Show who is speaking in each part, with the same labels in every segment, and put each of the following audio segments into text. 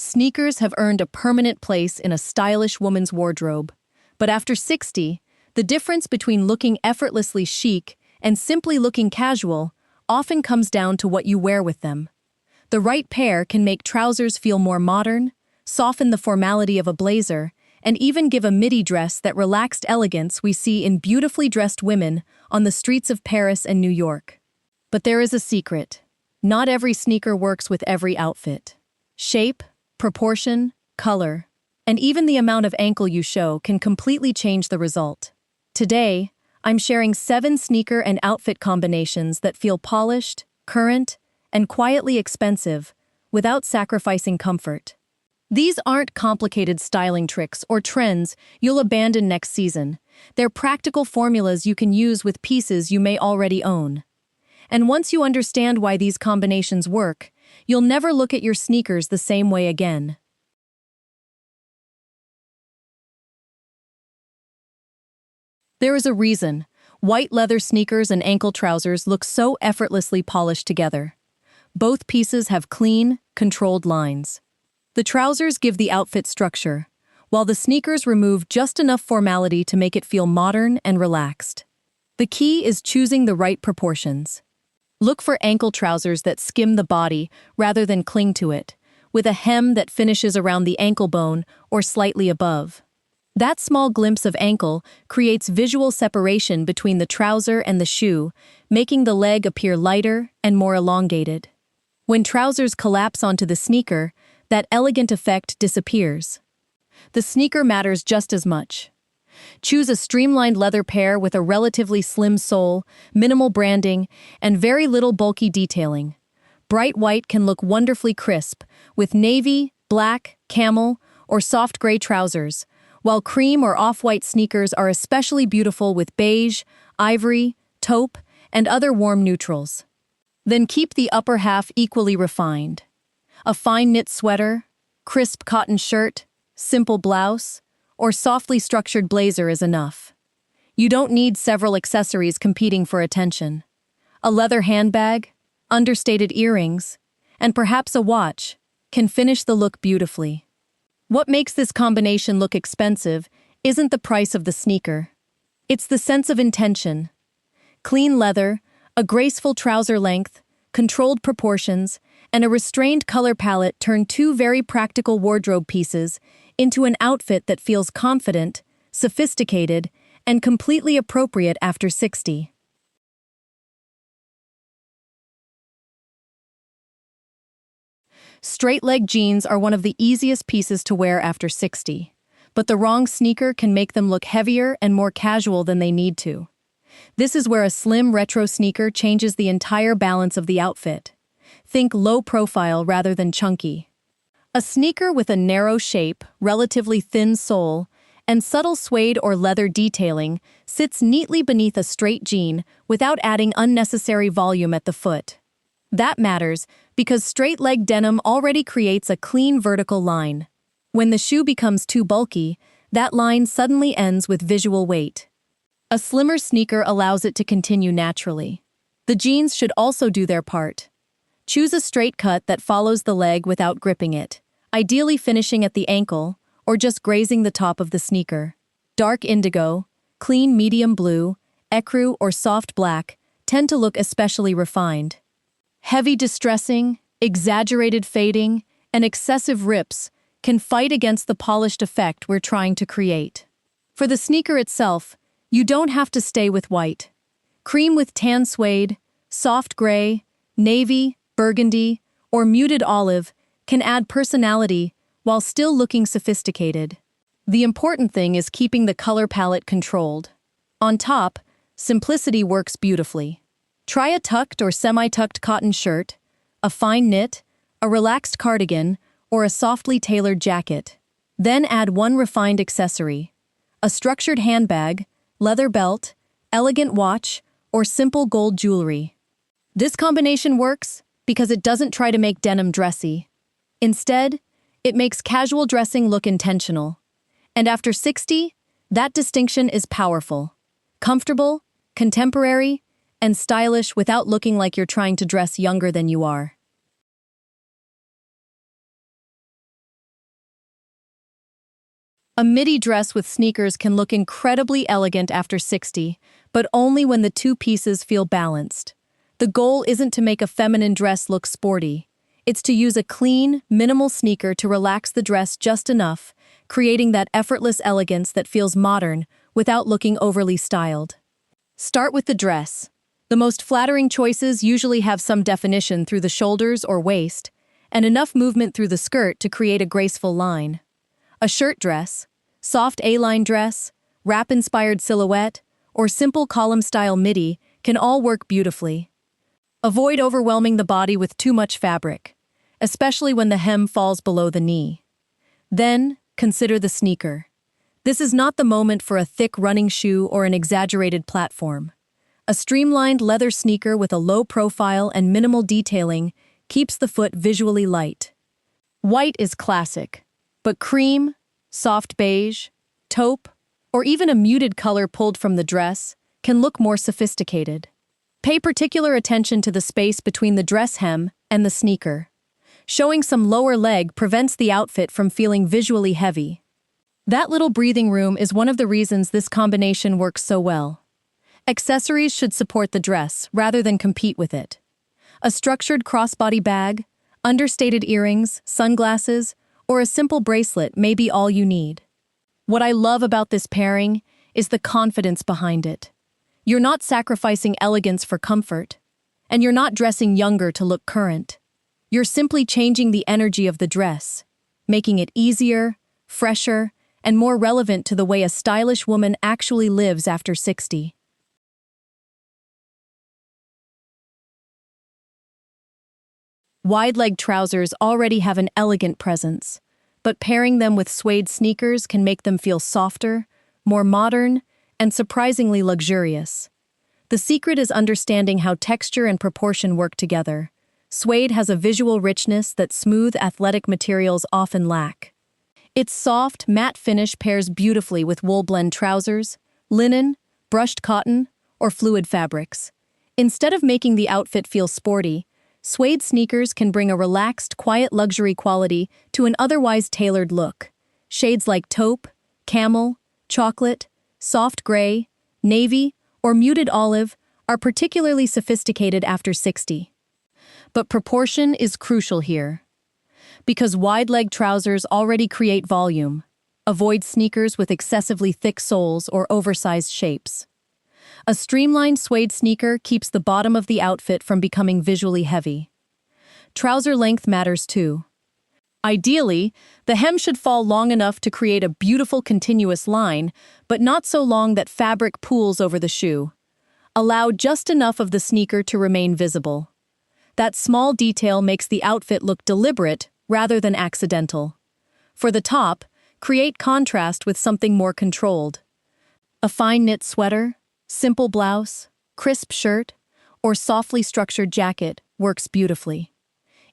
Speaker 1: Sneakers have earned a permanent place in a stylish woman's wardrobe. But after 60, the difference between looking effortlessly chic and simply looking casual often comes down to what you wear with them. The right pair can make trousers feel more modern, soften the formality of a blazer, and even give a midi dress that relaxed elegance we see in beautifully dressed women on the streets of Paris and New York. But there is a secret. Not every sneaker works with every outfit. Shape, proportion, color, and even the amount of ankle you show can completely change the result. Today, I'm sharing 7 sneaker and outfit combinations that feel polished, current, and quietly expensive without sacrificing comfort. These aren't complicated styling tricks or trends you'll abandon next season. They're practical formulas you can use with pieces you may already own. And once you understand why these combinations work, you'll never look at your sneakers the same way again. There is a reason white leather sneakers and ankle trousers look so effortlessly polished together. Both pieces have clean, controlled lines. The trousers give the outfit structure, while the sneakers remove just enough formality to make it feel modern and relaxed. The key is choosing the right proportions. Look for ankle trousers that skim the body rather than cling to it, with a hem that finishes around the ankle bone or slightly above. That small glimpse of ankle creates visual separation between the trouser and the shoe, making the leg appear lighter and more elongated. When trousers collapse onto the sneaker, that elegant effect disappears. The sneaker matters just as much. Choose a streamlined leather pair with a relatively slim sole, minimal branding, and very little bulky detailing. Bright white can look wonderfully crisp, with navy, black, camel, or soft gray trousers, while cream or off-white sneakers are especially beautiful with beige, ivory, taupe, and other warm neutrals. Then keep the upper half equally refined. A fine knit sweater, crisp cotton shirt, simple blouse, or softly structured blazer is enough. You don't need several accessories competing for attention. A leather handbag, understated earrings, and perhaps a watch can finish the look beautifully. What makes this combination look expensive isn't the price of the sneaker. It's the sense of intention. Clean leather, a graceful trouser length, controlled proportions, and a restrained color palette turn 2 very practical wardrobe pieces into an outfit that feels confident, sophisticated, and completely appropriate after 60. Straight-leg jeans are one of the easiest pieces to wear after 60, but the wrong sneaker can make them look heavier and more casual than they need to. This is where a slim retro sneaker changes the entire balance of the outfit. Think low profile rather than chunky. A sneaker with a narrow shape, relatively thin sole, and subtle suede or leather detailing sits neatly beneath a straight jean without adding unnecessary volume at the foot. That matters because straight-leg denim already creates a clean vertical line. When the shoe becomes too bulky, that line suddenly ends with visual weight. A slimmer sneaker allows it to continue naturally. The jeans should also do their part. Choose a straight cut that follows the leg without gripping it, ideally finishing at the ankle or just grazing the top of the sneaker. Dark indigo, clean medium blue, ecru or soft black tend to look especially refined. Heavy distressing, exaggerated fading, and excessive rips can fight against the polished effect we're trying to create. For the sneaker itself, you don't have to stay with white. Cream with tan suede, soft gray, navy, burgundy, or muted olive can add personality while still looking sophisticated. The important thing is keeping the color palette controlled. On top, simplicity works beautifully. Try a tucked or semi-tucked cotton shirt, a fine knit, a relaxed cardigan, or a softly tailored jacket. Then add one refined accessory: a structured handbag, leather belt, elegant watch, or simple gold jewelry. This combination works because it doesn't try to make denim dressy. Instead, it makes casual dressing look intentional. And after 60, that distinction is powerful. Comfortable, contemporary, and stylish without looking like you're trying to dress younger than you are. A midi dress with sneakers can look incredibly elegant after 60, but only when the two pieces feel balanced. The goal isn't to make a feminine dress look sporty. It's to use a clean, minimal sneaker to relax the dress just enough, creating that effortless elegance that feels modern without looking overly styled. Start with the dress. The most flattering choices usually have some definition through the shoulders or waist, and enough movement through the skirt to create a graceful line. A shirt dress, soft A-line dress, wrap-inspired silhouette, or simple column-style midi can all work beautifully. Avoid overwhelming the body with too much fabric, especially when the hem falls below the knee. Then, consider the sneaker. This is not the moment for a thick running shoe or an exaggerated platform. A streamlined leather sneaker with a low profile and minimal detailing keeps the foot visually light. White is classic, but cream, soft beige, taupe, or even a muted color pulled from the dress can look more sophisticated. Pay particular attention to the space between the dress hem and the sneaker. Showing some lower leg prevents the outfit from feeling visually heavy. That little breathing room is one of the reasons this combination works so well. Accessories should support the dress rather than compete with it. A structured crossbody bag, understated earrings, sunglasses, or a simple bracelet may be all you need. What I love about this pairing is the confidence behind it. You're not sacrificing elegance for comfort, and you're not dressing younger to look current. You're simply changing the energy of the dress, making it easier, fresher, and more relevant to the way a stylish woman actually lives after 60. Wide-leg trousers already have an elegant presence, but pairing them with suede sneakers can make them feel softer, more modern, and surprisingly luxurious. The secret is understanding how texture and proportion work together. Suede has a visual richness that smooth, athletic materials often lack. Its soft, matte finish pairs beautifully with wool blend trousers, linen, brushed cotton, or fluid fabrics. Instead of making the outfit feel sporty, suede sneakers can bring a relaxed, quiet luxury quality to an otherwise tailored look. Shades like taupe, camel, chocolate, soft gray, navy, or muted olive are particularly sophisticated after 60. But proportion is crucial here. Because wide-leg trousers already create volume, avoid sneakers with excessively thick soles or oversized shapes. A streamlined suede sneaker keeps the bottom of the outfit from becoming visually heavy. Trouser length matters too. Ideally, the hem should fall long enough to create a beautiful continuous line, but not so long that fabric pools over the shoe. Allow just enough of the sneaker to remain visible. That small detail makes the outfit look deliberate rather than accidental. For the top, create contrast with something more controlled. A fine knit sweater, simple blouse, crisp shirt, or softly structured jacket works beautifully.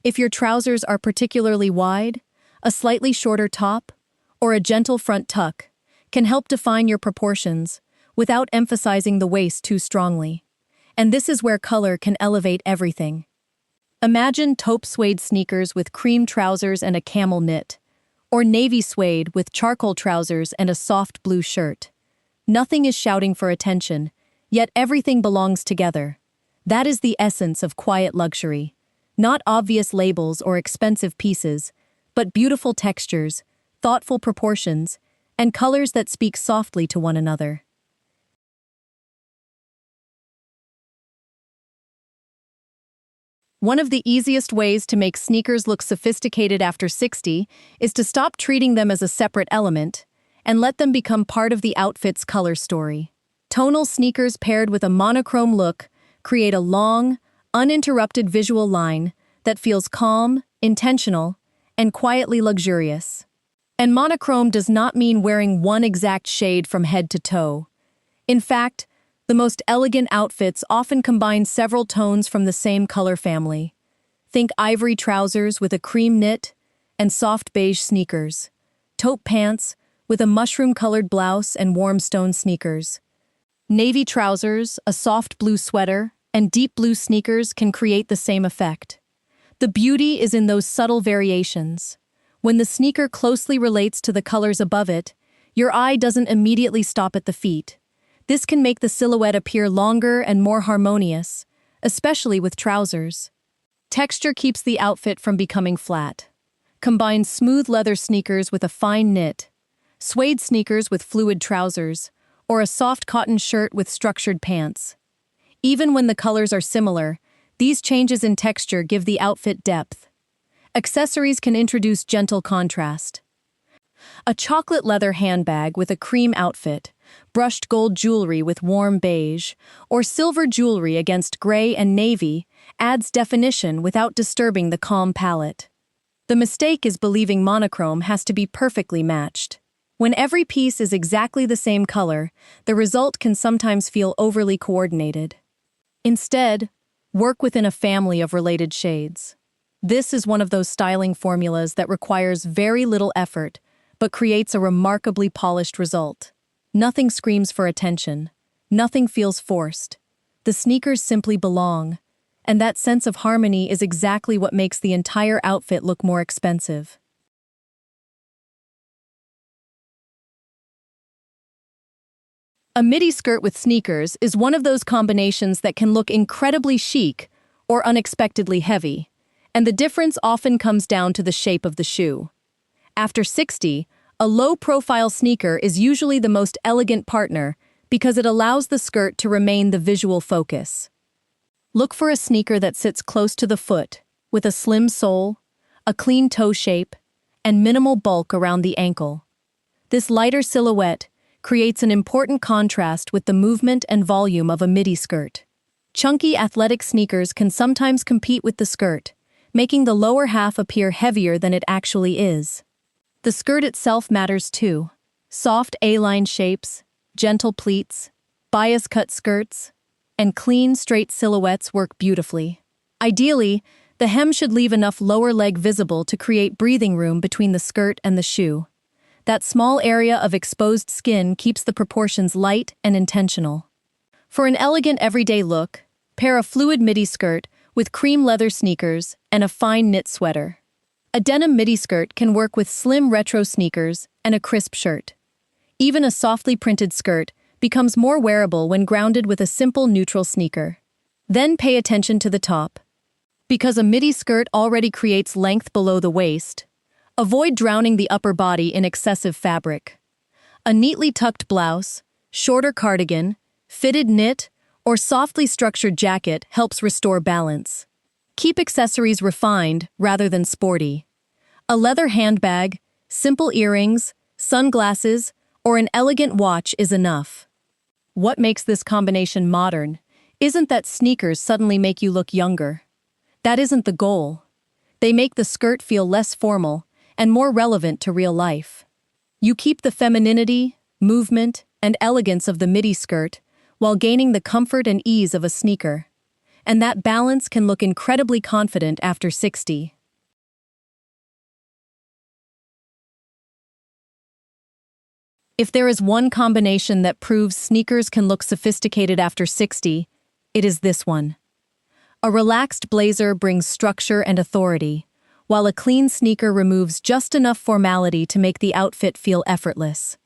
Speaker 1: If your trousers are particularly wide, a slightly shorter top, or a gentle front tuck can help define your proportions without emphasizing the waist too strongly. And this is where color can elevate everything. Imagine taupe suede sneakers with cream trousers and a camel knit, or navy suede with charcoal trousers and a soft blue shirt. Nothing is shouting for attention, yet everything belongs together. That is the essence of quiet luxury. Not obvious labels or expensive pieces, but beautiful textures, thoughtful proportions, and colors that speak softly to one another. One of the easiest ways to make sneakers look sophisticated after 60 is to stop treating them as a separate element and let them become part of the outfit's color story. Tonal sneakers paired with a monochrome look create a long, uninterrupted visual line that feels calm, intentional, and quietly luxurious. And monochrome does not mean wearing one exact shade from head to toe. In fact, the most elegant outfits often combine several tones from the same color family. Think ivory trousers with a cream knit and soft beige sneakers, taupe pants with a mushroom-colored blouse and warm stone sneakers. Navy trousers, a soft blue sweater, and deep blue sneakers can create the same effect. The beauty is in those subtle variations. When the sneaker closely relates to the colors above it, Your eye doesn't immediately stop at the feet. This can make the silhouette appear longer and more harmonious, especially with trousers. Texture keeps the outfit from becoming flat. Combine smooth leather sneakers with a fine knit, suede sneakers with fluid trousers, or a soft cotton shirt with structured pants. Even when the colors are similar, these changes in texture give the outfit depth. Accessories can introduce gentle contrast. A chocolate leather handbag with a cream outfit, brushed gold jewelry with warm beige, or silver jewelry against gray and navy adds definition without disturbing the calm palette. The mistake is believing monochrome has to be perfectly matched. When every piece is exactly the same color, the result can sometimes feel overly coordinated. Instead, work within a family of related shades. This is one of those styling formulas that requires very little effort, but creates a remarkably polished result. Nothing screams for attention. Nothing feels forced. The sneakers simply belong, and that sense of harmony is exactly what makes the entire outfit look more expensive. A midi skirt with sneakers is one of those combinations that can look incredibly chic or unexpectedly heavy, and the difference often comes down to the shape of the shoe. After 60, a low-profile sneaker is usually the most elegant partner because it allows the skirt to remain the visual focus. Look for a sneaker that sits close to the foot, with a slim sole, a clean toe shape, and minimal bulk around the ankle. This lighter silhouette creates an important contrast with the movement and volume of a midi skirt. Chunky athletic sneakers can sometimes compete with the skirt, making the lower half appear heavier than it actually is. The skirt itself matters too. Soft A-line shapes, gentle pleats, bias-cut skirts, and clean, straight silhouettes work beautifully. Ideally, the hem should leave enough lower leg visible to create breathing room between the skirt and the shoe. That small area of exposed skin keeps the proportions light and intentional. For an elegant everyday look, pair a fluid midi skirt with cream leather sneakers and a fine knit sweater. A denim midi skirt can work with slim retro sneakers and a crisp shirt. Even a softly printed skirt becomes more wearable when grounded with a simple neutral sneaker. Then pay attention to the top. Because a midi skirt already creates length below the waist, avoid drowning the upper body in excessive fabric. A neatly tucked blouse, shorter cardigan, fitted knit, or softly structured jacket helps restore balance. Keep accessories refined rather than sporty. A leather handbag, simple earrings, sunglasses, or an elegant watch is enough. What makes this combination modern isn't that sneakers suddenly make you look younger. That isn't the goal. They make the skirt feel less formal and more relevant to real life. You keep the femininity, movement, and elegance of the midi skirt while gaining the comfort and ease of a sneaker. And that balance can look incredibly confident after 60. If there is one combination that proves sneakers can look sophisticated after 60, it is this one. A relaxed blazer brings structure and authority, while a clean sneaker removes just enough formality to make the outfit feel effortless.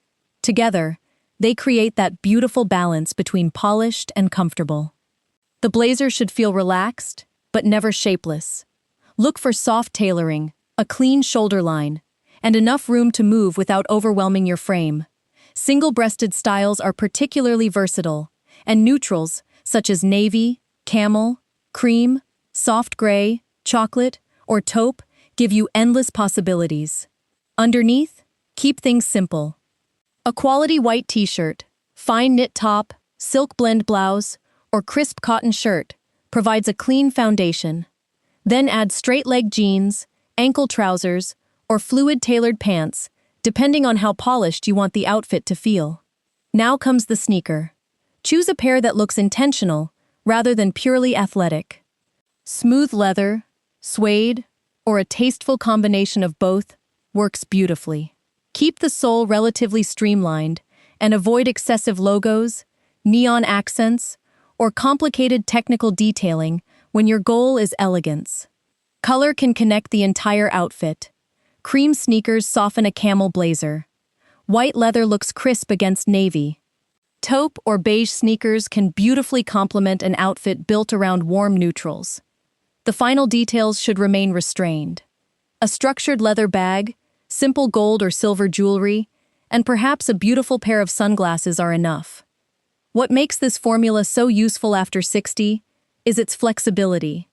Speaker 1: Together, they create that beautiful balance between polished and comfortable. The blazer should feel relaxed, but never shapeless. Look for soft tailoring, a clean shoulder line, and enough room to move without overwhelming your frame. Single-breasted styles are particularly versatile, and neutrals, such as navy, camel, cream, soft gray, chocolate, or taupe, give you endless possibilities. Underneath, keep things simple. A quality white t-shirt, fine knit top, silk blend blouse, or crisp cotton shirt provides a clean foundation. Then add straight-leg jeans, ankle trousers, or fluid tailored pants, depending on how polished you want the outfit to feel. Now comes the sneaker. Choose a pair that looks intentional rather than purely athletic. Smooth leather, suede, or a tasteful combination of both works beautifully. Keep the sole relatively streamlined and avoid excessive logos, neon accents, or complicated technical detailing when your goal is elegance. Color can connect the entire outfit. Cream sneakers soften a camel blazer, White leather looks crisp against navy. Taupe or beige sneakers can beautifully complement an outfit built around warm neutrals. The final details should remain restrained. A structured leather bag, simple gold or silver jewelry, and perhaps a beautiful pair of sunglasses are enough. What makes this formula so useful after 60 is its flexibility.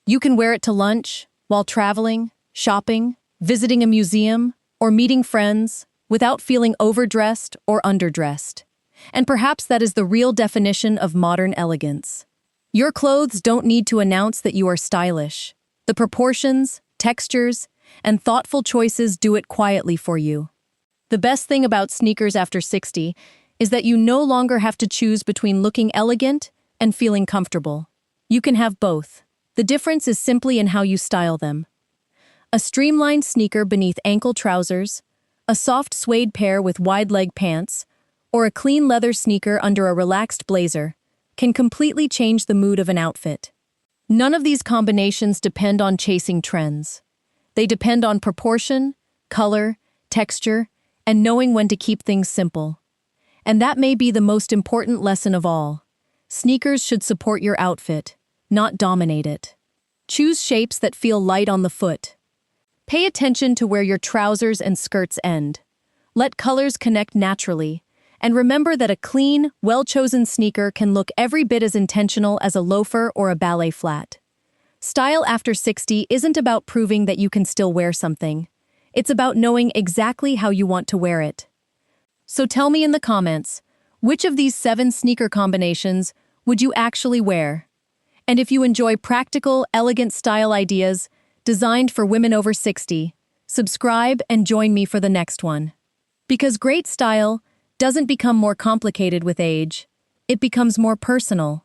Speaker 1: You can wear it to lunch, while traveling, shopping, visiting a museum, or meeting friends without feeling overdressed or underdressed. And perhaps that is the real definition of modern elegance. Your clothes don't need to announce that you are stylish. The proportions, textures, and thoughtful choices do it quietly for you. The best thing about sneakers after 60 is that you no longer have to choose between looking elegant and feeling comfortable. You can have both. The difference is simply in how you style them. A streamlined sneaker beneath ankle trousers, a soft suede pair with wide leg pants, or a clean leather sneaker under a relaxed blazer can completely change the mood of an outfit. None of these combinations depend on chasing trends. They depend on proportion, color, texture, and knowing when to keep things simple. And that may be the most important lesson of all. Sneakers should support your outfit, not dominate it. Choose shapes that feel light on the foot. Pay attention to where your trousers and skirts end. Let colors connect naturally, and remember that a clean, well-chosen sneaker can look every bit as intentional as a loafer or a ballet flat. Style after 60 isn't about proving that you can still wear something. It's about knowing exactly how you want to wear it. So tell me in the comments, which of these 7 sneaker combinations would you actually wear? And if you enjoy practical, elegant style ideas designed for women over 60, subscribe and join me for the next one. Because great style doesn't become more complicated with age, it becomes more personal.